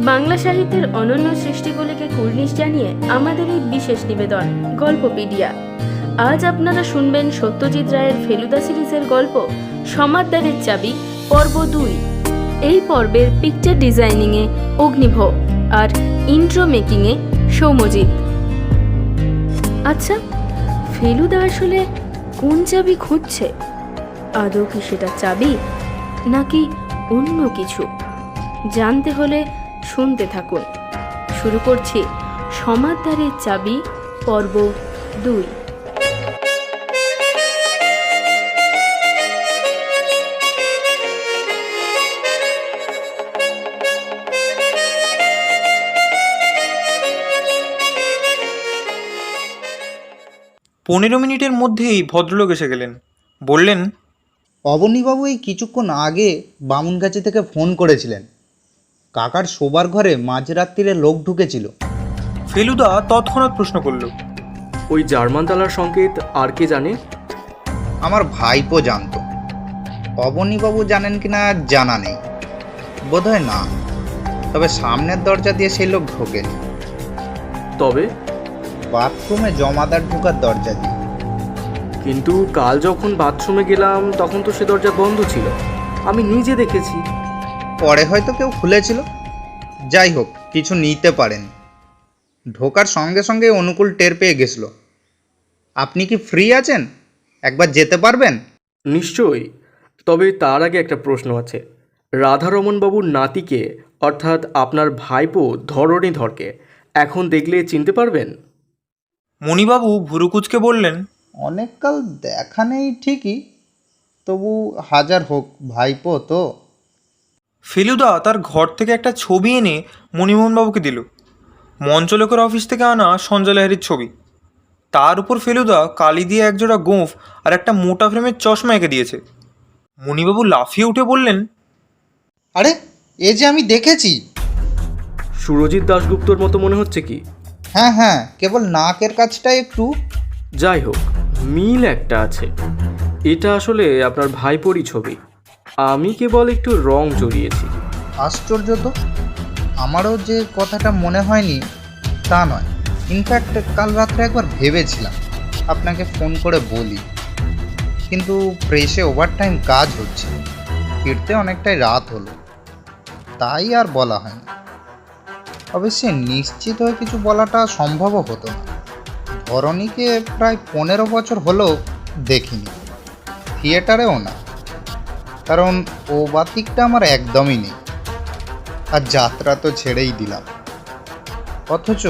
বাংলা সাহিত্যের অনন্য সৃষ্টিগুলিকে কুর্নিশ জানিয়ে আমাদের এই বিশেষ নিবেদন গল্পপিডিয়া। আজ আপনারা শুনবেন সত্যজিৎ রায়ের ফেলুদা সিরিজের গল্প সমাদদারের চাবি পর্ব 2। এই পর্বের পিকচার ডিজাইনিংয়ে অগ্নিভ আর ইন্ট্রো মেকিংয়ে সৌম্যজিৎ। আচ্ছা, ফেলুদা আসলে কোন চাবি খুঁজছে? আদৌ কি সেটা চাবি নাকি অন্য কিছু? জানতে হলে শুনতে থাকুন। শুরু করছি সমাদদারের চাবি পর্ব 2। পনেরো মিনিটের মধ্যেই ভদ্রলোক এসে গেলেন। বললেন, অবনীবাবু এই কিছুক্ষণ আগে বামুনগাছি থেকে ফোন করেছিলেন। কাকার শোবার ঘরে মাঝরাত্রিরে লোক ঢুকেছিল। ফেলুদা তৎক্ষণাৎ প্রশ্ন করল, ওই জার্মান তালার সংকেত আর কে জানে? আমার ভাইপো জানতো। অবনীবাবু জানেন কিনা জানা নেই, বোধহয় না। তবে সামনের দরজা দিয়ে সেই লোক ঢোকেনি, তবে বাথরুমে জমাদার ঢোকার দরজা দিয়ে। কিন্তু কাল যখন বাথরুমে গেলাম তখন তো সে দরজা বন্ধ ছিল, আমি নিজে দেখেছি। পরে হয়তো কেউ খুলেছিল। যাই হোক, কিছু নিতে পারেন। ঢোকার সঙ্গে সঙ্গে অনুকূল টের পেয়ে গেছিল। আপনি কি ফ্রি আছেন? একবার যেতে পারবেন? নিশ্চয়ই, তবে তার আগে একটা প্রশ্ন আছে। রাধারমণবাবুর নাতিকে, অর্থাৎ আপনার ভাইপো ধরণীধরকে এখন দেখলে চিনতে পারবেন? মণিবাবু ভুরুকুচকে বললেন, অনেককাল দেখা নেই ঠিকই, তবু হাজার হোক ভাইপো তো। ফেলুদা তার ঘর থেকে একটা ছবি এনে মণিমোহনবাবুকে দিল। মঞ্চলোকের অফিস থেকে আনা সঞ্জয় লাহিড়ীর ছবি। তার উপর ফেলুদা কালি দিয়ে একজোড়া গোঁফ আর একটা মোটা ফ্রেমের চশমা এঁকে দিয়েছে। মণিবাবু লাফিয়ে উঠে বললেন, আরে, এ যে আমি দেখেছি। সুরজিৎ দাশগুপ্তর মতো মনে হচ্ছে কি? হ্যাঁ হ্যাঁ, কেবল নাকের কাছটা একটু। যাই হোক, মিল একটা আছে। এটা আসলে আপনার ভাইপোরই ছবি, আমি কেবল একটু রং জড়িয়েছি। আশ্চর্য তো, আমারও যে কথাটা মনে হয়নি তা নয়। ইনফ্যাক্ট কাল রাত্রে একবার ভেবেছিলাম আপনাকে ফোন করে বলি, কিন্তু প্রেসে ওভারটাইম কাজ হচ্ছে, ফিরতে অনেকটাই রাত হলো, তাই আর বলা হয়নি। অবশ্যই নিশ্চিত হয়ে কিছু বলাটা সম্ভবও হতো না। ধরণীকে প্রায় 15 বছর হলো দেখিনি, থিয়েটারেও না, কারণ ও বাতিকটা আমার একদমই নেই। আর যাত্রা তো ছেড়েই দিলাম। অথচ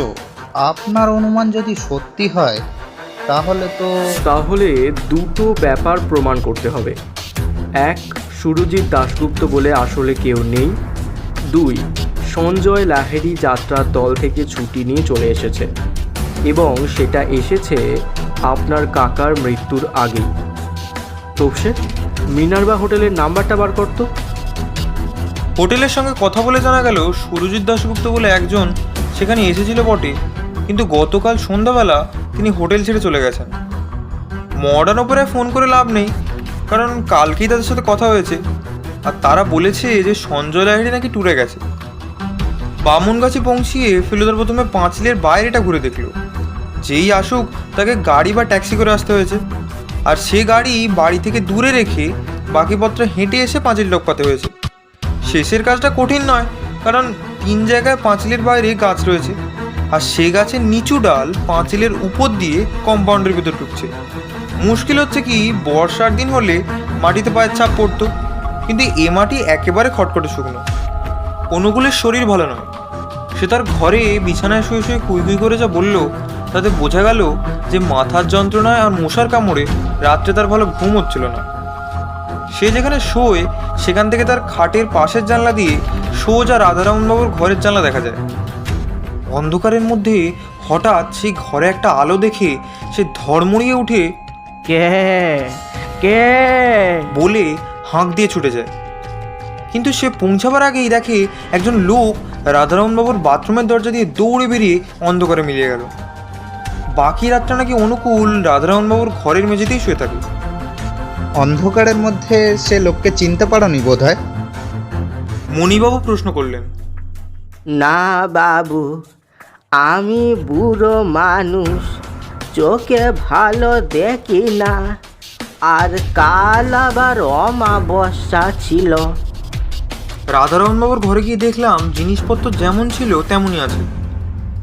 আপনার অনুমান যদি সত্যি হয় তাহলে দুটো ব্যাপার প্রমাণ করতে হবে। এক, সুরজিৎ দাশগুপ্ত বলে আসলে কেউ নেই। দুই, সঞ্জয় লাহিড়ী যাত্রার দল থেকে ছুটি নিয়ে চলে এসেছে, এবং সেটা এসেছে আপনার কাকার মৃত্যুর আগেই। তোপসে মিনার্ভা হোটেলের নাম্বারটা বার করতো। হোটেলের সঙ্গে কথা বলে জানা গেল সুরজিৎ দাশগুপ্ত বলে একজন সেখানে এসেছিল বটে, কিন্তু গতকাল সন্ধ্যাবেলা তিনি হোটেল ছেড়ে চলে গেছেন। মডার্ন অপেরায় ফোন করে লাভ নেই, কারণ কালকেই তাদের সাথে কথা হয়েছে, আর তারা বলেছে যে সঞ্জয় লাহিড়ী নাকি ট্যুরে গেছে। বামুনগাছি পৌঁছিয়ে ফেলুদার প্রথমে পাঁচিলের বাইরেটা ঘুরে দেখল। যেই আসুক তাকে গাড়ি বা ট্যাক্সি করে আসতে হয়েছে, আর সে গাড়ি বাড়ি থেকে দূরে রেখে বাকি পত্র হেঁটে এসে পাঁচিল টপকাতে হয়েছে। শেষের কাজটা কঠিন নয়, কারণ 3 জায়গায় পাঁচিলের বাইরে গাছ রয়েছে, আর সে গাছের নিচু ডাল পাঁচিলের উপর দিয়ে কম্পাউন্ডের ভিতর ঢুকছে। মুশকিল হচ্ছে কি, বর্ষার দিন হলে মাটিতে পায়ের ছাপ পড়তো, কিন্তু এ মাটি একেবারে খটখটে শুকনো। অনুকূলের শরীর ভালো নয়। সে তার ঘরে বিছানায় শুয়ে শুয়ে কুই কুই করে যা বলল, তাতে বোঝা গেল যে মাথার যন্ত্রণায় আর মশার কামড়ে রাত্রে তার ভালো ঘুম হচ্ছিল না। সে যেখানে শোয় সেখান থেকে তার খাটের পাশের জানলা দিয়ে সোজা রাধারমণবাবুর ঘরের জানলা দেখা যায়। অন্ধকারের মধ্যে হঠাৎ সেই ঘরে একটা আলো দেখে সে ধড়মড়িয়ে উঠে কে কে বলে হাঁক দিয়ে ছুটে যায়। কিন্তু সে পৌঁছাবার আগেই দেখে একজন লোক রাধারমণবাবুর বাথরুমের দরজা দিয়ে দৌড়ে বেরিয়ে অন্ধকারে মিলিয়ে গেল। বাকি রাতটা নাকি অনুকূল রাধারমণবাবুর ঘরের মেঝেতেই শুয়ে থাকে। অন্ধকারের মধ্যে সে লোককে চিনতে পারোনি বোধ হয়? মণিবাবু প্রশ্ন করলেন। না বাবু, আমি বুড়ো মানুষ, চোখে ভালো দেখি না, আর কাল আবার অমাবস্যা ছিল। রাধারমণবাবুর ঘরে গিয়ে দেখলাম জিনিসপত্র যেমন ছিল তেমনই আছে,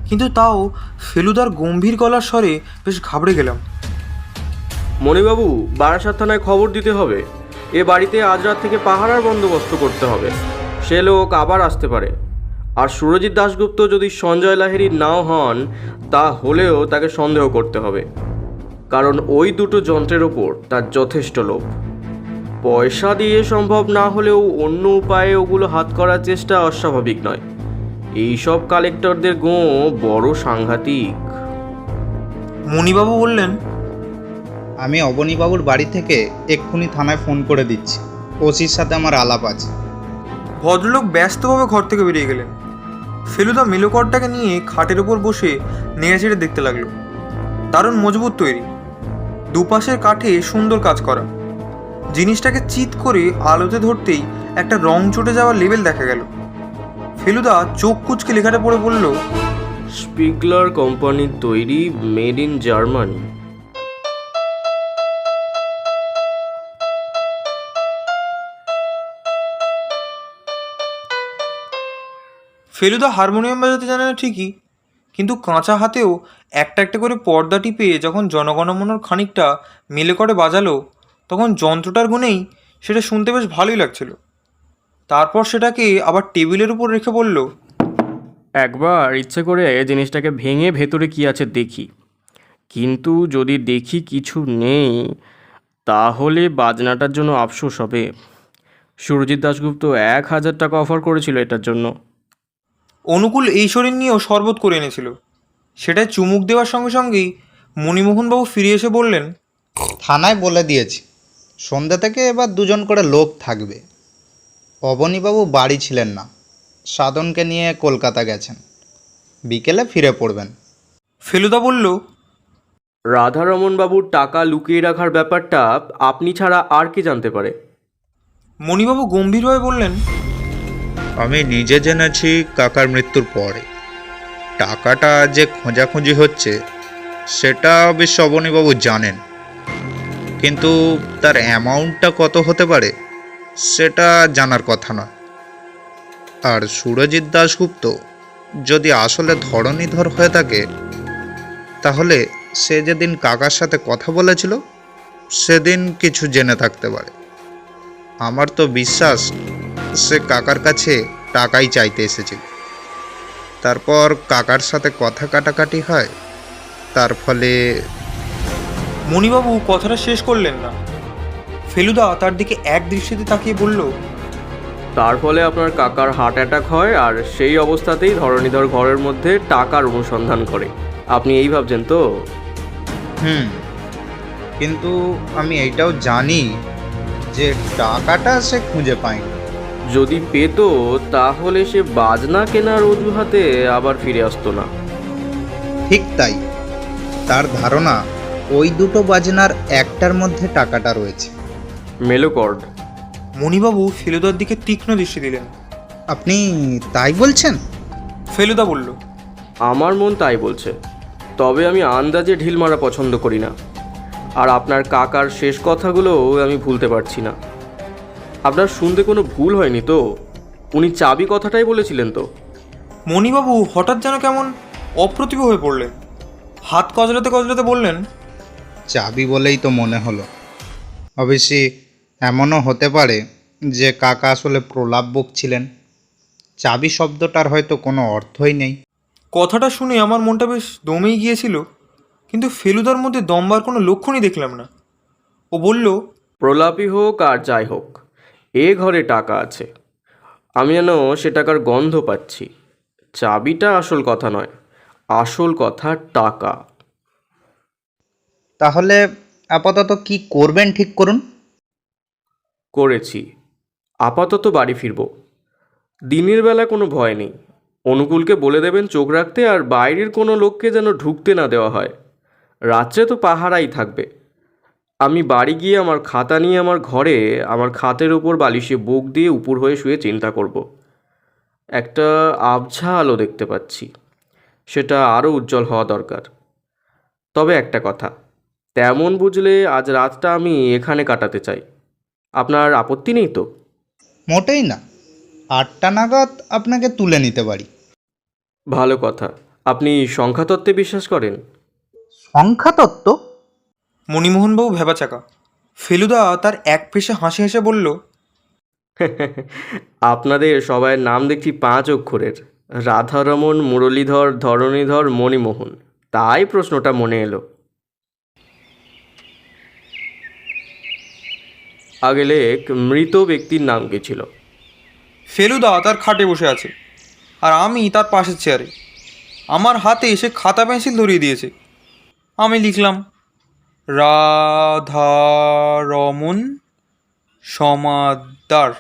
কিন্তু তাও ফেলুদার গম্ভীর গলার স্বরে বেশ ঘাবড়ে গেলাম। মণিবাবু, বারাসাত থানায় খবর দিতে হবে। এ বাড়িতে আজ রাত থেকে পাহারার বন্দোবস্ত করতে হবে। সে লোক আবার আসতে পারে। আর সুরজিৎ দাশগুপ্ত যদি সঞ্জয় লাহিড়ী নাও হন, তা হলেও তাকে সন্দেহ করতে হবে, কারণ ওই দুটো যন্ত্রের ওপর তার যথেষ্ট লোভ। পয়সা দিয়ে সম্ভব না হলেও অন্য উপায়ে ওগুলো হাত করার চেষ্টা অস্বাভাবিক নয়। এইসব কালেক্টরদের গোঁ বড় সাংঘাতিক। মণিবাবু বললেন, আমি অবনীবাবুর বাড়ি থেকে এক্ষুনি থানায় ফোন করে দিচ্ছি, ওসির সাথে আমার আলাপ আছে। ভদ্রলোক ব্যস্তভাবে ঘর থেকে বেরিয়ে গেলেন। ফেলুদা মেলোকরটাকে নিয়ে খাটের ওপর বসে নেড়েচেড়ে দেখতে লাগলো। দারুণ মজবুত তৈরি, দুপাশের কাঠে সুন্দর কাজ করা। জিনিসটাকে চিৎ করে আলোতে ধরতেই একটা রং চটে যাওয়ার লেবেল দেখা গেল। ফেলুদা চোখ কুচকে লেখাটা পড়ে বলল, স্পিগলার কোম্পানির তৈরি, made in Germany. Feluda harmonium বাজাতে জানে না ঠিকই, কিন্তু কাঁচা হাতেও একটা একটা করে পর্দা টিপে যখন জনগণমনর খানিকটা মেলে করে বাজালো, তখন যন্ত্রটার গুণেই সেটা শুনতে বেশ ভালোই লাগছিল। তারপর সেটাকে আবার টেবিলের উপর রেখে বলল, একবার ইচ্ছে করে জিনিসটাকে ভেঙে ভেতরে কি আছে দেখি, কিন্তু যদি দেখি কিছু নেই, তাহলে বাজনাটার জন্য আফসোস হবে। সুরজিৎ দাশগুপ্ত 1,000 টাকা অফার করেছিল এটার জন্য। অনুকূল এই শরীর নিয়েও শরবত করে এনেছিল। সেটায় চুমুক দেওয়ার সঙ্গে সঙ্গেই মণিমোহনবাবু ফিরে এসে বললেন, থানায় বলে দিয়েছি, সন্ধ্যা থেকে এবার দুজন করে লোক থাকবে। অবনীবাবু বাড়ি ছিলেন না, সাধনকে নিয়ে কলকাতা গেছেন, বিকেলে ফিরে পড়বেন। ফেলুদা বলল, রাধারমণবাবুর টাকা লুকিয়ে রাখার ব্যাপারটা আপনি ছাড়া আর কে জানতে পারে? মণিবাবু গম্ভীরভাবে বললেন, আমি নিজে জেনেছি কাকার মৃত্যুর পরে। টাকাটা যে খোঁজাখুঁজি হচ্ছে সেটা অবশ্য অবনীবাবু জানেন, কিন্তু তার অ্যামাউন্টটা কত হতে পারে সেটা জানার কথা নয়। আর সুরজিৎ দাশগুপ্ত যদি আসলে ধরণীধর হয়ে থাকে, তাহলে সে যেদিন কাকার সাথে কথা বলেছিল সেদিন কিছু জেনে থাকতে পারে। আমার তো বিশ্বাস সে কাকার কাছে টাকাই চাইতে এসেছিল, তারপর কাকার সাথে কথা কাটাকাটি হয়, তার ফলে। মণিবাবু কথাটা শেষ করলেন না। ফেলুদা তার দিকে এক দৃষ্টিতে তাকিয়ে বলল, তার ফলে আপনার কাকার হার্ট অ্যাটাক হয়, আর সেই অবস্থাতেই ধরণীধর ঘরের মধ্যে টাকার অনুসন্ধান করে। আপনি এই ভাবছেন তো? কিন্তু আমি এইটাও জানি যে টাকাটা সে খুঁজে পায়নি। যদি পেত তাহলে সে বাজনা কেনার অজুহাতে আবার ফিরে আসতো না। ঠিক তাই, তার ধারণা ওই দুটো বাজনার একটার মধ্যে টাকাটা রয়েছে। মেলোকর্ড। মণিবাবু ফেলুদার দিকে তীক্ষ্ণ দৃষ্টি দিলেন। আপনি তাই বলছেন? ফেলুদা বলল, আমার মন তাই বলছে, তবে আমি আন্দাজে ঢিল মারা পছন্দ করি না। আর আপনার কাকার শেষ কথাগুলোও আমি ভুলতে পারছি না। আপনার শুনতে কোনো ভুল হয়নি তো? উনি চাবি কথাটাই বলেছিলেন তো? মণিবাবু হঠাৎ যেন কেমন অপ্রতিভ হয়ে পড়লেন। হাত কজলাতে কজলাতে বললেন, চাবি বলেই তো মনে হলো। অবশ্যই এমনও হতে পারে যে কাকা আসলে প্রলাপ বকছিলেন। চাবি শব্দটার হয়তো কোনো অর্থই নেই। কথাটা শুনে আমার মনটা বেশ দমেই গিয়েছিল, কিন্তু ফেলুদার মধ্যে দমবার কোনো লক্ষণই দেখলাম না। ও বলল, প্রলাপই হোক আর যাই হোক, এ ঘরে টাকা আছে। আমি যেন সে টাকার গন্ধ পাচ্ছি। চাবিটা আসল কথা নয়, আসল কথা টাকা। তাহলে আপাতত কি করবেন ঠিক করুন। করেছি, আপাতত বাড়ি ফিরব। দিনের বেলা কোনো ভয় নেই। অনুকূলকে বলে দেবেন চোখ রাখতে, আর বাইরের কোনো লোককে যেন ঢুকতে না দেওয়া হয়। রাত্রে তো পাহারাই থাকবে। আমি বাড়ি গিয়ে আমার খাতা নিয়ে আমার ঘরে আমার খাতের ওপর বালিশে বুক দিয়ে উপুর হয়ে শুয়ে চিন্তা করব। একটা আবঝা আলো দেখতে পাচ্ছি, সেটা আরও উজ্জ্বল হওয়া দরকার। তবে একটা কথা, তেমন বুঝলে আজ রাতটা আমি এখানে কাটাতে চাই। আপনার আপত্তি নেই তো? মোটেই না, 8টা নাগাদ আপনাকে তুলে নিতে পারি। ভালো কথা। আপনি সংখ্যাতত্ত্বে বিশ্বাস করেন? সংখ্যাতত্ত্ব? মণিমোহনবাবু ভেবাচাকা। ফেলুদা তার এক পেশে হাসি হেসে বলল, আপনাদের সবাইয়ের নাম দেখছি 5 অক্ষরের, রাধারমণ, মুরলীধর, ধরণীধর, মণিমোহন, তাই প্রশ্নটা মনে এলো। আগে লেখ মৃত ব্যক্তির নাম কি ছিল? ফেলুদা তার খাটে বসে আছে, আর আমি তার পাশের চেয়ারে। আমার হাতে এসে খাতা পেন্সিল ধরিয়ে দিয়েছে। আমি লিখলাম, রাধারমণ সমাদ্দার।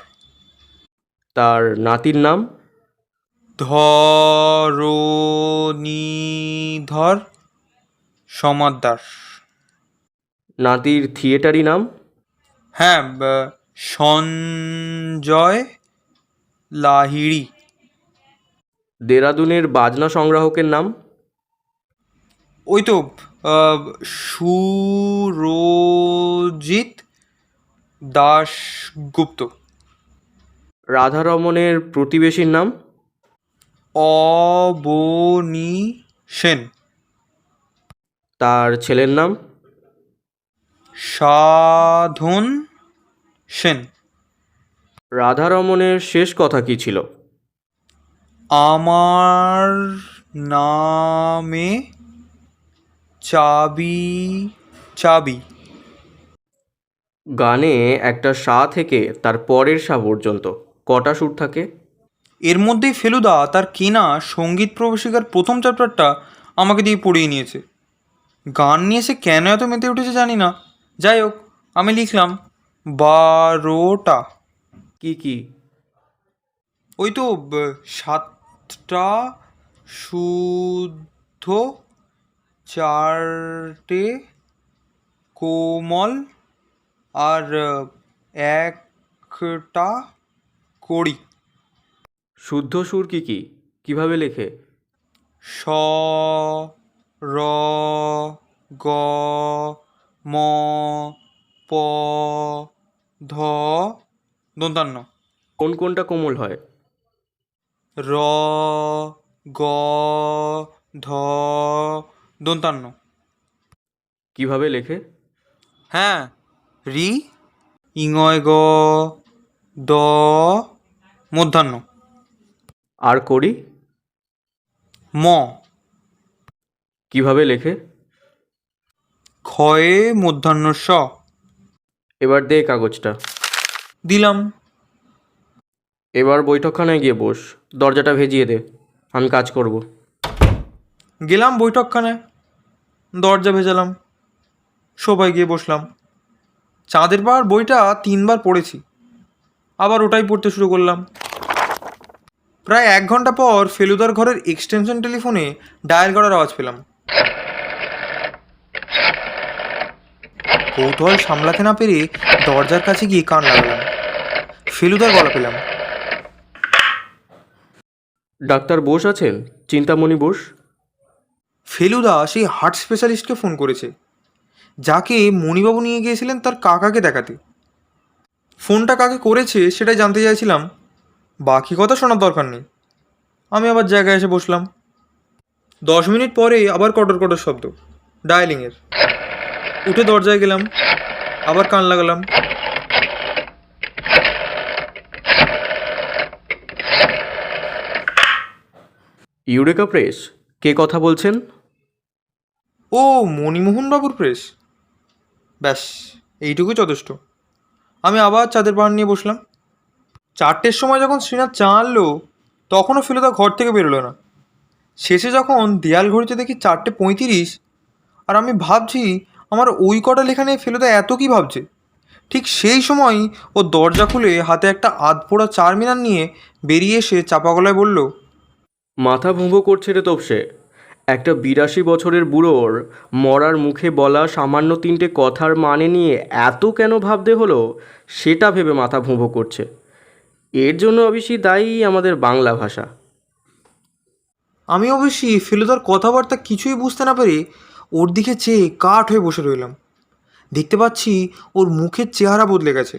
তার নাতির নাম? ধরণীধর সমাদ্দার। নাতির থিয়েটারি নাম? হ্যাঁ, সঞ্জয় লাহিড়ী। দেরাদুনের বাজনা সংগ্রাহকের নাম? ওই তো সুরজিৎ দাশগুপ্ত। রাধারমণের প্রতিবেশীর নাম? অবনী সেন। তার ছেলের নাম? সাধন সেন। রাধারমণের শেষ কথা কি ছিল? আমার নামে চাবি চাবি। গানে একটা সা থেকে তার পরের সা পর্যন্ত কটা সুর থাকে? এর মধ্যেই ফেলুদা তার কেনা সঙ্গীত প্রবেশিকার প্রথম চ্যাপ্টারটা আমাকে দিয়ে পড়িয়ে নিয়েছে। গান নিয়ে সে কেন এত মেতে উঠেছে জানি না। যাই হোক, আমি লিখলাম 12টা। কি কি? ওই তো 7টা শুদ্ধ, 4টে কোমল, আর 1টা কড়ি। শুদ্ধ সুর কি কি? কিভাবে লেখে? স, র, গ, ম, প, ধ, দন্তান্ন। কোন কোনটা কোমল হয়? র, গ, ধ, দন্তান্ন। কিভাবে লেখে? হ্যাঁ, রি, ইঙয় গ, দ, মধ্যাহ্ন। আর করি? ম। কিভাবে লেখে? ক্ষয়ে মধ্যাহ্ন স। এবার দে কাগজটা। দিলাম। এবার বৈঠকখানায় গিয়ে বস, দরজাটা ভেজিয়ে দে, আমি কাজ করব। গেলাম বৈঠকখানে, দরজা ভেজালাম, সবাই গিয়ে বসলাম। চাঁদের পাহাড় বইটা 3বার পড়েছি, আবার ওটাই পড়তে শুরু করলাম। প্রায় 1 ঘন্টা পর ফেলুদার ঘরের এক্সটেনশন টেলিফোনে ডায়াল করার আওয়াজ পেলাম। কৌতূহল সামলাতে না পেরে দরজার কাছে গিয়ে কান লাগালাম। ফেলুদার গলা পেলাম। ডাক্তার বোস আছেন? চিন্তামণি বোস? ফেলুদা সেই হার্ট স্পেশালিস্টকে ফোন করেছে, যাকে মণিবাবু নিয়ে গিয়েছিলেন তার কাকাকে দেখাতে। ফোনটা কাকে করেছে সেটাই জানতে চাইছিলাম, বাকি কথা শোনার দরকার নেই। আমি আবার জায়গায় এসে বসলাম। 10 মিনিট পরেই আবার কটর কটর শব্দ, ডায়ালিংয়ের। উঠে দরজায় গেলাম, আবার কান লাগালাম। Eureka press? কে কথা বলছেন? ও, মণিমোহনবাবুর প্রেস। ব্যাস, এইটুকুই যথেষ্ট। আমি আবার চাঁদের পাহাড় নিয়ে বসলাম। 4টের সময় যখন শ্রীনাথ চা আনলো, তখনও ফেলুদা ঘর থেকে বেরোলো না। শেষে যখন দেয়াল ঘড়িতে দেখি 4:35, আর আমি ভাবছি আমার ওই কটা লেখা নিয়ে ফেলুদা এত কী ভাবছে, ঠিক সেই সময়ই ও দরজা খুলে হাতে একটা আধপোড়া চারমিনার নিয়ে বেরিয়ে এসে চাপা গলায় বলল, মাথা ভুঁভো করছে রে তোপসে। একটা 82 বছরের বুড়োর মরার মুখে বলা সামান্য 3টে কথার মানে নিয়ে এত কেন ভাবতে হলো, সেটা ভেবে মাথা ভুঁভো করছে। এর জন্য অবশ্যই দায়ী আমাদের বাংলা ভাষা। আমি অবশ্যই ফেলুদার কথাবার্তা কিছুই বুঝতে না পেরে ওর দিকে চেয়ে কাঠ হয়ে বসে রইলাম। দেখতে পাচ্ছি ওর মুখের চেহারা বদলে গেছে,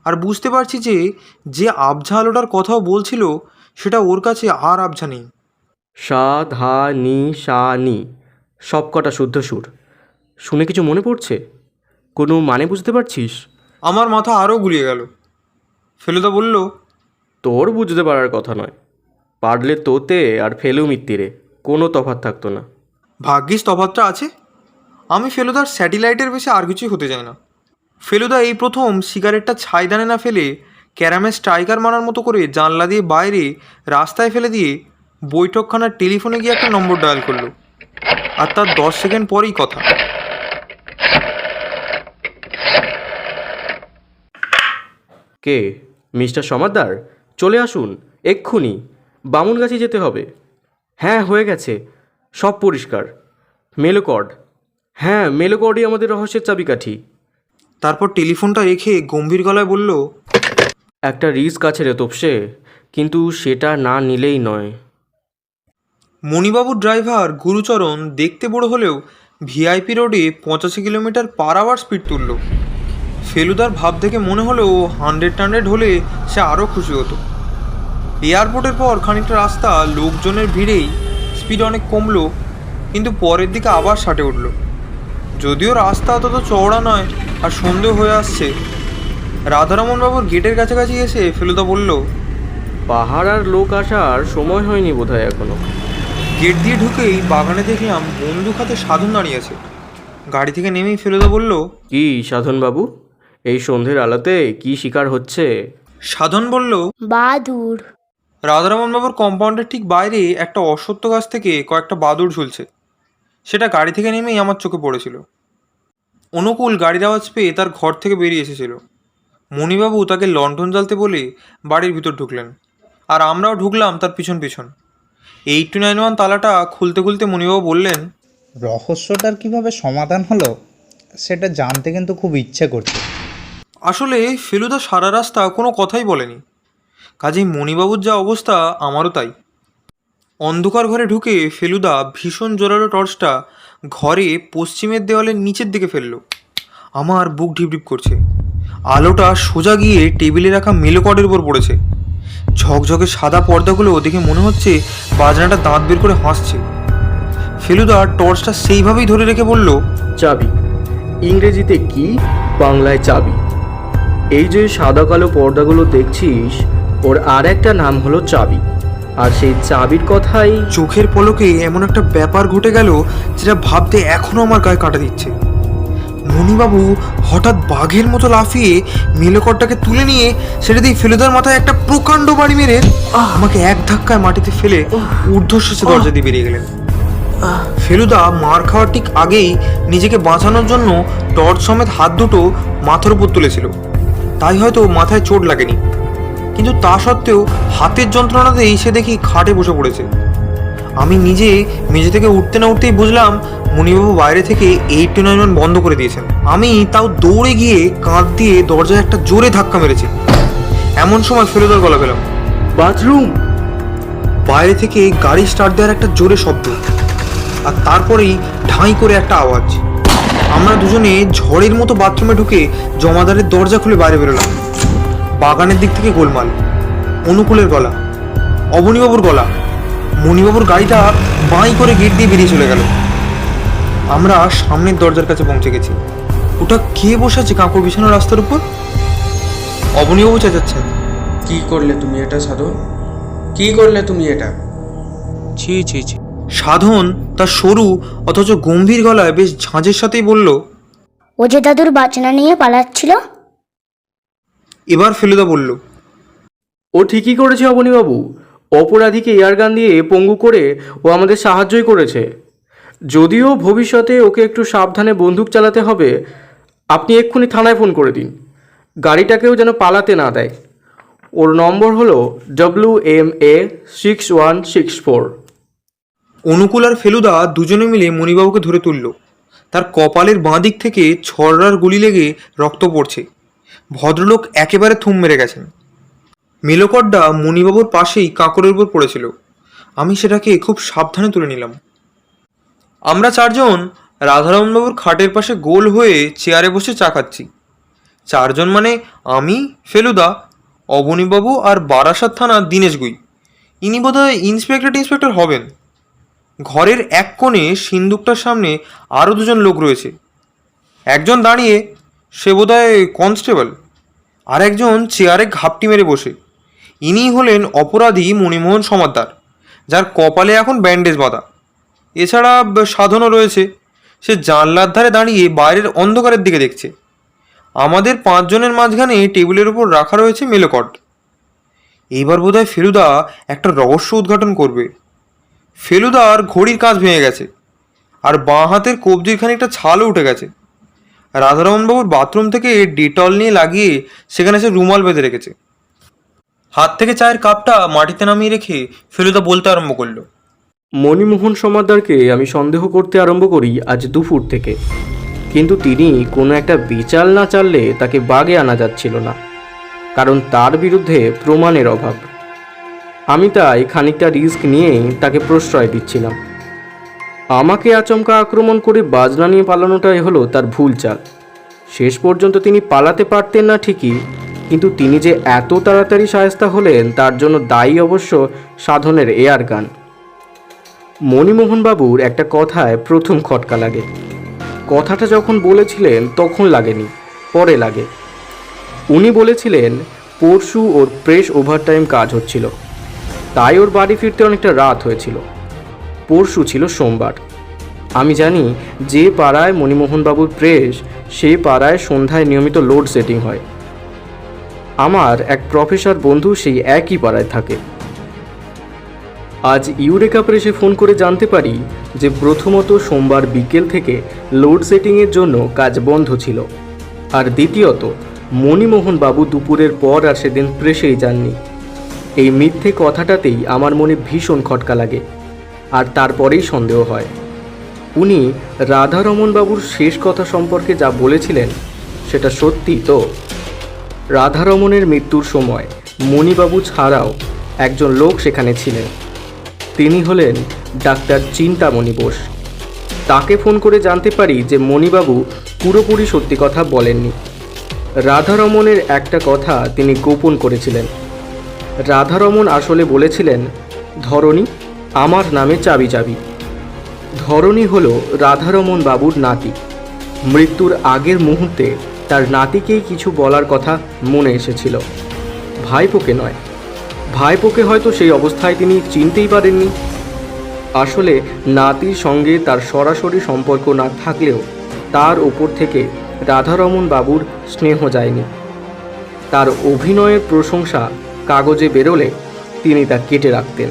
আর বুঝতে পারছি যে যে আবঝা আলোটার কথাও বলছিল সেটা ওর কাছে আর আবঝা নেই। সা ধা নি সা নি, সব কটা শুদ্ধ সুর। শুনে কিছু মনে পড়ছে? কোনো মানে বুঝতে পারছিস? আমার মাথা আরও গুলিয়ে গেল। ফেলুদা বলল, তোর বুঝতে পারার কথা নয়, পারলে তোতে আর ফেলু মিত্তিরে কোনো তফাৎ থাকতো না। ভাগ্যিস তফাৎটা আছে। আমি ফেলুদার স্যাটেলাইটের বেশি আর কিছুই হতে চাই না। ফেলুদা এই প্রথম সিগারেটটা ছাইদানে না ফেলে ক্যারামে স্ট্রাইকার মারার মতো করে জানলা দিয়ে বাইরে রাস্তায় ফেলে দিয়ে বৈঠকখানার টেলিফোনে গিয়ে একটা নম্বর ডায়াল করলো, আর তার 10 সেকেন্ড পরেই কথা। কে? মিস্টার সমাদ্দার, চলে আসুন এক্ষুনি, বামুনগাছি যেতে হবে। হ্যাঁ, হয়ে গেছে, সব পরিষ্কার। মেলোকর্ড, হ্যাঁ মেলোকর্ডই আমাদের রহস্যের চাবিকাঠি। তারপর টেলিফোনটা রেখে গম্ভীর গলায় বলল, একটা রিস্ক আছে রে তোপসে, কিন্তু সেটা না নিলেই নয়। মণিবাবুর ড্রাইভার গুরুচরণ দেখতে বড় হলেও ভিআইপি রোডে 85 কিলোমিটার পার আওয়ার স্পিড তুলল। ফেলুদার ভাব দেখে মনে হলো 100 হলে সে আরও খুশি হতো। এয়ারপোর্টের পর খানিকটা রাস্তা লোকজনের ভিড়েই স্পিড অনেক কমলো, কিন্তু পরের দিকে আবার 60 উঠল। যদিও রাস্তা অতটা চওড়া নয় আর সন্দেহ হয়ে আসছে। রাধারমণবাবুর গেটের কাছাকাছি এসে ফেলুদা বলল, পাহাড় আর লোক আসার সময় হয়নি বোধহয় এখনো। গেট দিয়ে ঢুকেই বাগানে দেখলাম বন্দুক হাতে সাধন দাঁড়িয়ে আছে। গাড়ি থেকে নেমেই ফেলুদা বলল, কি সাধনবাবু, এই সন্ধ্যের আলোতে কি শিকার হচ্ছে? সাধন বলল, বাদুর। রাধারমণবাবুর কম্পাউন্ডের ঠিক বাইরে একটা অশ্বত্থ গাছ থেকে কয়েকটা বাদুড় ঝুলছে। সেটা গাড়ি থেকে নেমেই আমার চোখে পড়েছিল। অনুকূল গাড়ির আওয়াজ পেয়ে তার ঘর থেকে বেরিয়ে এসেছিল। মণিবাবু তাকে লণ্ঠন জ্বালতে বলে বাড়ির ভিতর ঢুকলেন, আর আমরাও ঢুকলাম তার পিছন পিছন। 8291 তালাটা খুলতে খুলতে মণিবাবু বললেন, রহস্যটার কিভাবে সমাধান হলো সেটা জানতে কিন্তু খুব ইচ্ছে করছে। আসলে ফেলুদা সারা রাস্তা কোনো কথাই বলেনি, কাজেই মণিবাবুর যা অবস্থা আমারও তাই। অন্ধকার ঘরে ঢুকে ফেলুদা ভীষণ জোরালো টর্চটা ঘরে পশ্চিমের দেওয়ালের নিচের দিকে ফেললো। আমার বুক ঢিপঢিপ করছে। আলোটা সোজা গিয়ে টেবিলে রাখা মেলোকর্ডের উপর পড়েছে। ঝকঝকে সাদা পর্দাগুলো দেখে মনে হচ্ছে বাজনাটা দাঁত বের করে হাসছে। ফেলুদা টর্চটা সেইভাবেই ধরে রেখে বলল, চাবি। ইংরেজিতে কি, বাংলায় চাবি। এই যে সাদা কালো পর্দাগুলো দেখছিস, ওর আর একটা নাম হলো চাবি। আর সেই চাবির কথাই চোখের পলকে এমন একটা ব্যাপার ঘটে গেল যেটা ভাবতে এখনো আমার গায়ে কাটা দিচ্ছে। মণিবাবু হঠাৎ বাঘের মতো লাফিয়ে মেলোকর্ডটাকে তুলে নিয়ে সেটা দিয়ে ফেলুদার মাথায় একটা প্রকাণ্ড বাড়ি মেরে আমাকে এক ধাক্কায় মাটিতে ফেলে ঊর্ধ্বশ্বাসে দরজা দিয়ে বেরিয়ে গেলেন। ফেলুদা মার খাওয়ার ঠিক আগেই নিজেকে বাঁচানোর জন্য টর্চ সমেত হাত দুটো মাথার উপর তুলেছিল, তাই হয়তো মাথায় চোট লাগেনি। কিন্তু তা সত্ত্বেও হাতের যন্ত্রণাতেই সে দেখি খাটে বসে পড়েছে। আমি নিজে মেঝে থেকে উঠতে না উঠতেই বুঝলাম মণিবাবু বাইরে থেকে 8291 বন্ধ করে দিয়েছেন। আমি তাও দৌড়ে গিয়ে কাঁধ দিয়ে দরজায় একটা জোরে ধাক্কা মেরেছি। এমন সময় ফেলুদার গলা পেলাম, বাথরুম। বাইরে থেকে গাড়ি স্টার্ট দেওয়ার একটা জোরে শব্দ, আর তারপরেই ঢাই করে একটা আওয়াজ। আমরা দুজনে ঝড়ের মতো বাথরুমে ঢুকে জমাদারের দরজা খুলে বাইরে বেরোলাম। বাগানের দিক থেকে গোলমাল, অনুকূলের গলা, অবনীবাবুর গলা, মণিবাবুর গাড়িটা বাঁই করে গেট দিয়ে বেরিয়ে চলে গেল। আমরা সামনের দরজার কাছে পৌঁছে গেছি। ওটা কে বসে আছে কাপড় বিছানো রাস্তার উপর? অবনীবাবু চেঁচাচ্ছেন, কি করলে তুমি এটা সাধন? কি করলে তুমি এটা? ছি ছি ছি। সাধন তার সরু অথচ গম্ভীর গলায় বেশ ঝাঁঝের সাথেই বলল, ও যে দাদুর বাচনা নিয়ে পালাচ্ছিল। এবার ফেলুদা বলল, ও ঠিকই করেছে অবনীবাবু, অপরাধীকে এয়ারগান দিয়ে পঙ্গু করে ও আমাদের সাহায্যই করেছে। যদিও ভবিষ্যতে ওকে একটু সাবধানে বন্দুক চালাতে হবে। আপনি এক্ষুনি থানায় ফোন করে দিন, গাড়িটাকেও যেন পালাতে না দেয়। ওর নম্বর হলো WMA 6164। অনুকূল আর ফেলুদা দুজনে মিলে মণিবাবুকে ধরে তুলল। তার কপালের বাঁ দিক থেকে ছড়রার গুলি লেগে রক্ত পড়ছে। ভদ্রলোক একেবারে থুম মেরে গেছেন। মেলোকড্ডা মণিবাবুর পাশেই কাঁকরের উপর পড়েছিল। আমি সেটাকে খুব সাবধানে তুলে নিলাম। আমরা চারজন রাধারমণবাবুর খাটের পাশে গোল হয়ে চেয়ারে বসে চা খাচ্ছি। চারজন মানে আমি, ফেলুদা, অবনীবাবু আর বারাসাত থানার দীনেশ গুই। ইনি বোধহয় ইন্সপেক্টর হবেন। ঘরের এক কোণে সিন্দুকটার সামনে আরও দুজন লোক রয়েছে। একজন দাঁড়িয়ে, সে বোধহয় কনস্টেবল, আর একজন চেয়ারে ঘাপটি মেরে বসে। ইনি হলেন অপরাধী মণিমোহন সমাদ্দার, যার কপালে এখন ব্যান্ডেজ বাঁধা। এছাড়া সাধনও রয়েছে। সে জানলার ধারে দাঁড়িয়ে বাইরের অন্ধকারের দিকে দেখছে। আমাদের পাঁচজনের মাঝখানে টেবিলের উপর রাখা রয়েছে মেলোকড। এইবার বোধহয় ফেলুদা একটা রহস্য উদ্ঘাটন করবে। ফেলুদার ঘড়ির কাঁচ ভেঙে গেছে, আর বাঁ হাতের কবজির খানিকটা ছালও উঠে গেছে। রাধারমণবাবুর বাথরুম থেকে ডেটল নিয়ে লাগিয়ে সেখানে সে রুমাল বেঁধে রেখেছে। হাত থেকে চায়ের কাপটা মাটিতে নামিয়ে রেখে ফেলুদা বলতে আরম্ভ করলো। মণিমোহন সমাদ্দারকে আমি সন্দেহ করতে আরম্ভ করি আজ দুপুর থেকে, কিন্তু তিনি কোনো একটা বিচাল না চাললে তাকে বাগে আনা যাচ্ছিল না, কারণ তার বিরুদ্ধে প্রমাণের অভাব। আমি তাই খানিকটা রিস্ক নিয়েই তাকে প্রশ্রয় দিচ্ছিলাম। আমাকে আচমকা আক্রমণ করে বাজনা নিয়ে পালানোটাই হলো তার ভুল চাল। শেষ পর্যন্ত তিনি পালাতে পারতেন না ঠিকই, কিন্তু তিনি যে এত তাড়াতাড়ি শায়েস্তা হলেন তার জন্য দায়ী অবশ্য সাধনের এয়ার গান। মণিমোহনবাবুর একটা কথায় প্রথম খটকা লাগে। কথাটা যখন বলেছিলেন তখন লাগেনি, পরে লাগে। উনি বলেছিলেন পরশু ওর প্রেস ওভারটাইম কাজ হচ্ছিল, তাই ওর বাড়ি ফিরতে অনেকটা রাত হয়েছিল। পরশু ছিল সোমবার। আমি জানি যে পাড়ায় মণিমোহনবাবুর প্রেস, সেই পাড়ায় সন্ধ্যায় নিয়মিত লোড সেটিং হয়। আমার এক প্রফেসর বন্ধু সেই একই পাড়ায় থাকে। আজ ইউরেকা প্রেসে ফোন করে জানতে পারি যে প্রথমত সোমবার বিকেল থেকে লোড সেটিংয়ের জন্য কাজ বন্ধ ছিল, আর দ্বিতীয়ত মণিমোহনবাবু দুপুরের পর আর সেদিন প্রেসেই যাননি। এই মিথ্যে কথাটাতেই আমার মনে ভীষণ খটকা লাগে, আর তারপরেই সন্দেহ হয়। উনি রাধারমণবাবুর শেষ কথা সম্পর্কে যা বলেছিলেন সেটা সত্যি তো? রাধারমণের মৃত্যুর সময় মণিবাবু ছাড়াও একজন লোক সেখানে ছিলেন। তিনি হলেন ডাক্তার চিন্তামণি বোস। তাকে ফোন করে জানতে পারি যে মণিবাবু পুরোপুরি সত্যি কথা বলেননি। রাধারমণের একটা কথা তিনি গোপন করেছিলেন। রাধারমণ আসলে বলেছিলেন, ধরণী আমার নামে চাবি চাবি। ধরণী হলো রাধারমণ বাবুর নাতি। মৃত্যুর আগের মুহূর্তে তার নাতিকেই কিছু বলার কথা মনে এসেছিল, ভাইপোকে নয়। ভাইপোকে হয়তো সেই অবস্থায় তিনি চিনতেই পারেননি। আসলে নাতির সঙ্গে তার সরাসরি সম্পর্ক না থাকলেও তার ওপর থেকে রাধারমণ বাবুর স্নেহ যায়নি। তার অভিনয়ের প্রশংসা কাগজে বেরোলে তিনি তা কেটে রাখতেন,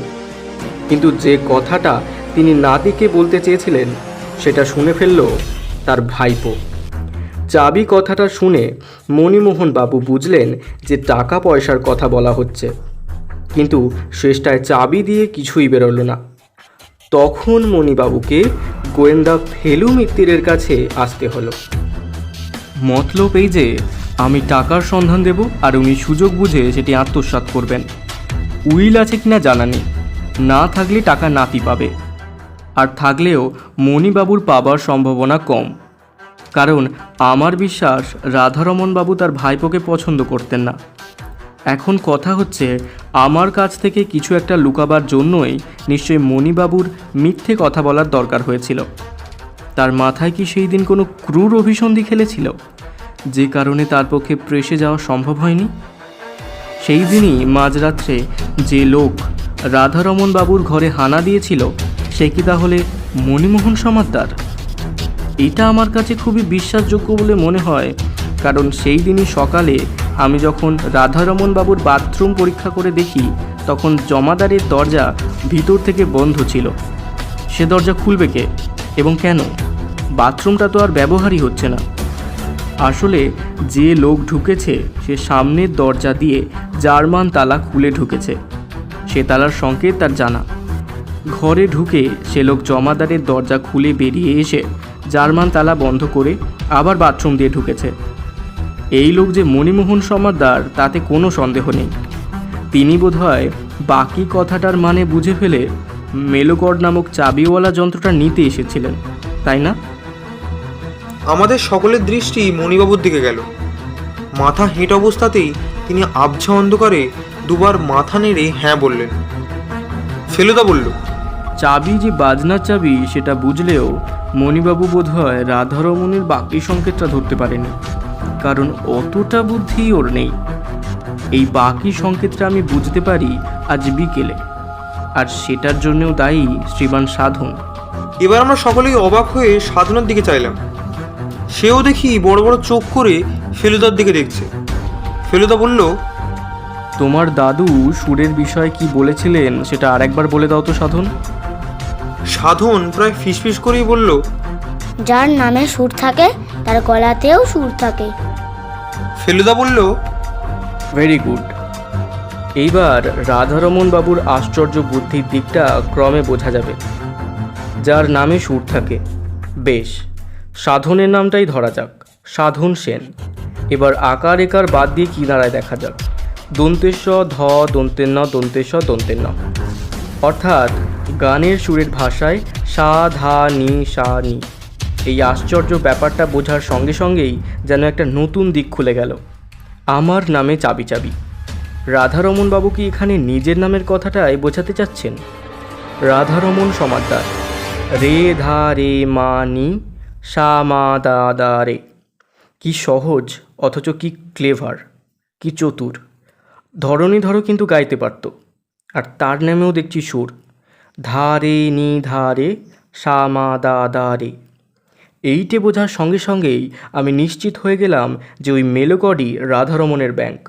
কিন্তু যে কথাটা তিনি নাতিকে বলতে চেয়েছিলেন সেটা শুনে ফেলল তার ভাইপো। চাবি কথাটা শুনে মণিমোহন বাবু বুঝলেন যে টাকা পয়সার কথা বলা হচ্ছে, কিন্তু শেষটায় চাবি দিয়ে কিছুই বেরোল না। তখন মণিবাবুকে গোয়েন্দা ফেলু মিত্তিরের কাছে আসতে হলো। মতলব এই যে আমি টাকার সন্ধান দেব, আর উনি সুযোগ বুঝে সেটি আত্মসাৎ করবেন। উইল আছে কিনা জানা নেই, না থাকলে টাকা নাতি পাবে, আর থাকলেও মণিবাবুর পাবার সম্ভাবনা কম। কারণ আমার বিশ্বাস রাধারমণবাবু তার ভাইপোকে পছন্দ করতেন না। এখন কথা হচ্ছে আমার কাছ থেকে কিছু একটা লুকাবার জন্যই নিশ্চয়ই মণিবাবুর মিথ্যে কথা বলার দরকার হয়েছিল। তার মাথায় কি সেই দিন কোনো ক্রূর অভিসন্ধি খেলেছিল, যে কারণে তার পক্ষে প্রেসে যাওয়া সম্ভব হয়নি? সেই দিনই মাঝরাত্রে যে লোক রাধারমণ বাবুর ঘরে হানা দিয়েছিল সে কি তাহলে মণিমোহন সমাদ্দার? এটা আমার কাছে খুবই বিশ্বাসযোগ্য বলে মনে হয়, কারণ সেই দিনই সকালে আমি যখন রাধারমণ বাবুর বাথরুম পরীক্ষা করে দেখি তখন জমাদারের দরজা ভিতর থেকে বন্ধ ছিল। সে দরজা খুলবে কে এবং কেন? বাথরুমটা তো আর ব্যবহারই হচ্ছে না। আসলে যে লোক ঢুকেছে সে সামনের দরজা দিয়ে জার্মান তালা খুলে ঢুকেছে। সে তালার সংকেত তার জানা। ঘরে ঢুকে সে লোক জমাদারের দরজা খুলে বেরিয়ে এসে জার্মান তালা বন্ধ করে আবার বাথরুম দিয়ে ঢুকেছে। এই লোক যে মণিমোহন সমাদ্দার তাতে কোনো সন্দেহ নেই। তিনি বোধহয় বাকি কথাটার মানে বুঝে ফেলে মেলোকর্ড নামক চাবিওয়ালা যন্ত্রটা নিতে এসেছিলেন, তাই না? আমাদের সকলের দৃষ্টি মণিবাবুর দিকে গেল। মাথা হেঁট অবস্থাতেই তিনি আবছা অন্ধকারে দুবার মাথা নেড়ে হ্যাঁ বললেন। ফেলুদা বলল, চাবি যে বাজনার চাবি সেটা বুঝলেও মণিবাবু বোধহয় রাধারমণের বাকি সংকেতটা ধরতে পারেনি, কারণ অতটা বুদ্ধি ওর নেই। এই বাকি সংকেতটা আমি বুঝতে পারি আজ বিকেলে, আর সেটার জন্যও দায়ী শ্রীমান সাধন। এবার আমরা সকলেই অবাক হয়ে সাধনার দিকে চাইলাম। সেও দেখি বড় বড় চোখ করে ফেলুদার দিকে দেখছে। ফেলুদা বলল, তোমার দাদু সুরের বিষয়ে কি বলেছিলেন সেটা আরেকবার বলে দাও তো সাধন। সাধন প্রায় ফিসফিস করেই বলল, যার নামে সুর থাকে তার গলাতেও সুর থাকে। ফেলুদা বলল, ভেরি গুড। এইবার রাধারমণ বাবুর আশ্চর্য বুদ্ধির দিকটা ক্রমে বোঝা যাবে। যার নামে সুর থাকে, বেশ, সাধনের নামটাই ধরা যাক, সাধন সেন। এবার আকার একার বাদ দিয়ে কী দাঁড়ায় দেখা যাক। দন্তেশ্ব ধ দন্তের ন দন্তেশ্ব দন্তের ন, অর্থাৎ গানের সুরের ভাষায় সা ধা নি সা নি। এই আশ্চর্য ব্যাপারটা বোঝার সঙ্গে সঙ্গেই যেন একটা নতুন দিক খুলে গেল। আমার নামে চাবি চাবি। রাধারমণ বাবু কি এখানে নিজের নামের কথাটাই বোঝাতে চাচ্ছেন? রাধারমণ সমাদ্দার, রে ধা রে মা নি সা মা দা দা রে। কি সহজ, অথচ কি ক্লেভার, কি চতুর। ধরণীধরও কিন্তু গাইতে পারত, আর তার নামেও দেখছি সুর, ধা রে নি ধা রে সা মা দা দা রে। এইটে বোঝার সঙ্গে সঙ্গেই আমি নিশ্চিত হয়ে গেলাম যে ওই মেলোকডই রাধারমণের ব্যাংক।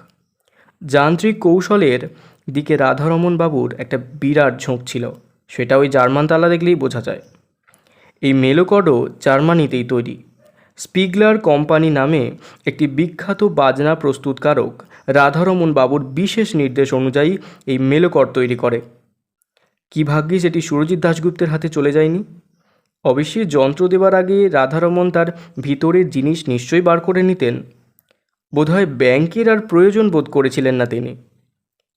যান্ত্রিক কৌশলের দিকে রাধারমণ বাবুর একটা বিরাট ঝোঁক ছিল, সেটা ওই জার্মান তালা দেখলেই বোঝা যায়। এই মেলোকডও জার্মানিতেই তৈরি। স্পিগলার কোম্পানি নামে একটি বিখ্যাত বাজনা প্রস্তুতকারক রাধারমণ বাবুর বিশেষ নির্দেশ অনুযায়ী এই মেলোকড তৈরি করে। কি ভাগ্যিস এটি সুরজিৎ দাশগুপ্তের হাতে চলে যায়নি। অবশ্যই যন্ত্র দেবার আগে রাধারমণ তার ভিতরের জিনিস নিশ্চয়ই বার করে নিতেন। বোধহয় ব্যাংকের আর প্রয়োজন বোধ করেছিলেন না তিনি।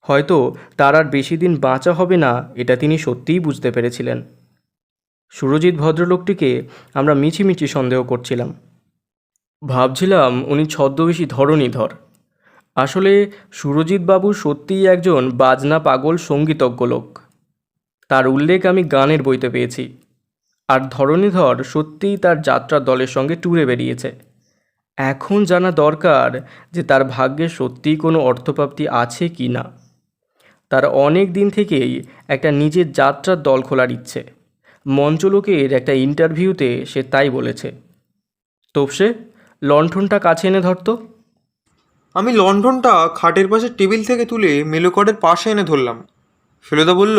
হয়তো তার আর বেশি দিন বাঁচা হবে না, এটা তিনি সত্যিই বুঝতে পেরেছিলেন। সুরজিৎ ভদ্রলোকটিকে আমরা মিছিমিছি সন্দেহ করছিলাম। ভাবছিলাম উনি ছদ্মবেশী ধরণীধর। আসলে সুরজিৎ বাবু সত্যিই একজন বাজনা পাগল সঙ্গীতজ্ঞ লোক। তার উল্লেখ আমি গানের বইতে পেয়েছি। আর ধরণীধর সত্যিই তার যাত্রার দলের সঙ্গে ট্যুরে বেরিয়েছে। এখন জানা দরকার যে তার ভাগ্যে সত্যিই কোনো অর্থপ্রাপ্তি আছে কি না। তার অনেক দিন থেকেই একটা নিজের যাত্রার দল খোলার ইচ্ছে। মঞ্চলোকের একটা ইন্টারভিউতে সে তাই বলেছে। তোপসে, লণ্ঠনটা কাছে এনে ধরতো। আমি লণ্ঠনটা খাটের পাশে টেবিল থেকে তুলে মেলোকডের পাশে এনে ধরলাম। ফেলুদা বলল,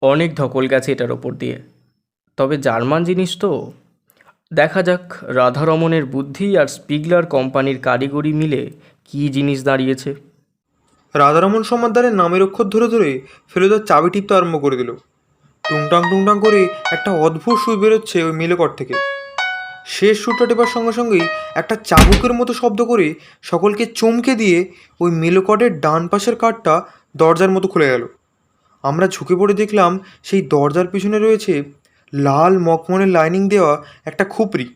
অনেক ধকল গেছে এটার ওপর দিয়ে, তবে জার্মান জিনিস তো। দেখা যাক রাধারমণের বুদ্ধি আর স্পিগলার কোম্পানির কারিগরি মিলে কী জিনিস দাঁড়িয়েছে। রাধারমণ সমাদ্দারের নামের অক্ষর ধরে ধরে ফেলুদার চাবি টিপতে আরম্ভ করে দিল। টুংটাং টুংটাং করে একটা অদ্ভুত সুর বেরোচ্ছে ওই মেলোকড থেকে। শেষ সুরটা টেপার সঙ্গে সঙ্গেই একটা চাবুকের মতো শব্দ করে সকলকে চমকে দিয়ে ওই মেলোকডের ডান পাশের কাঠটা দরজার মতো খুলে গেল। আমরা ঝুঁকে পড়ে দেখলাম সেই দরজার পিছনে রয়েছে লাল মখমলের লাইনিং দেওয়া একটা খুপড়ি,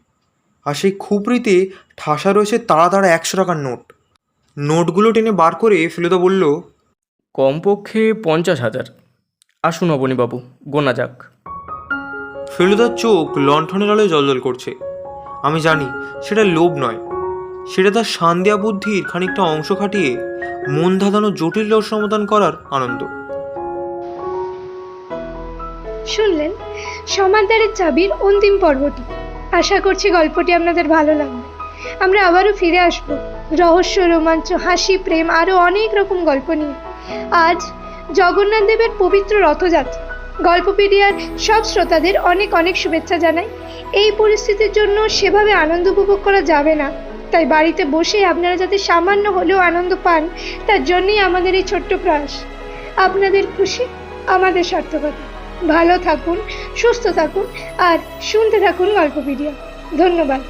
আর সেই খুপড়িতে ঠাসা রয়েছে তাড়া তাড়া 100 টাকার নোট। নোটগুলো টেনে বার করে ফেলুদা বলল, কমপক্ষে 50,000। আসুন অবনীবাবু, গোনা যাক। ফেলুদার চোখ লণ্ঠনের আলোয় জ্বলজ্বল করছে। আমি জানি সেটা লোভ নয়, সেটা তার সান্ধ্যা বুদ্ধির খানিকটা অংশ খাটিয়ে মন ধাঁধানো জটিল রহস্য সমাধান করার আনন্দ। শুনলেন সমাদ্দারের চাবির অন্তিম পর্বটি। আশা করছি গল্পটি আপনাদের ভালো লাগবে। আমরা আবারও ফিরে আসব রহস্য, রোমাঞ্চ, হাসি, প্রেম, আরও অনেক রকম গল্প নিয়ে। আজ জগন্নাথ দেবের পবিত্র রথযাত্রা। গল্পপিডিয়ার সব শ্রোতাদের অনেক অনেক শুভেচ্ছা জানাই। এই পরিস্থিতির জন্য সেভাবে আনন্দ উপভোগ করা যাবে না, তাই বাড়িতে বসে আপনারা যাতে সামান্য হলেও আনন্দ পান, তার জন্যই আমাদের এই ছোট্ট প্রয়াস। আপনাদের খুশি আমাদের সার্থকতা। ভালো থাকুন, সুস্থ থাকুন, আর শুনতে থাকুন গল্পপিডিয়া। ধন্যবাদ।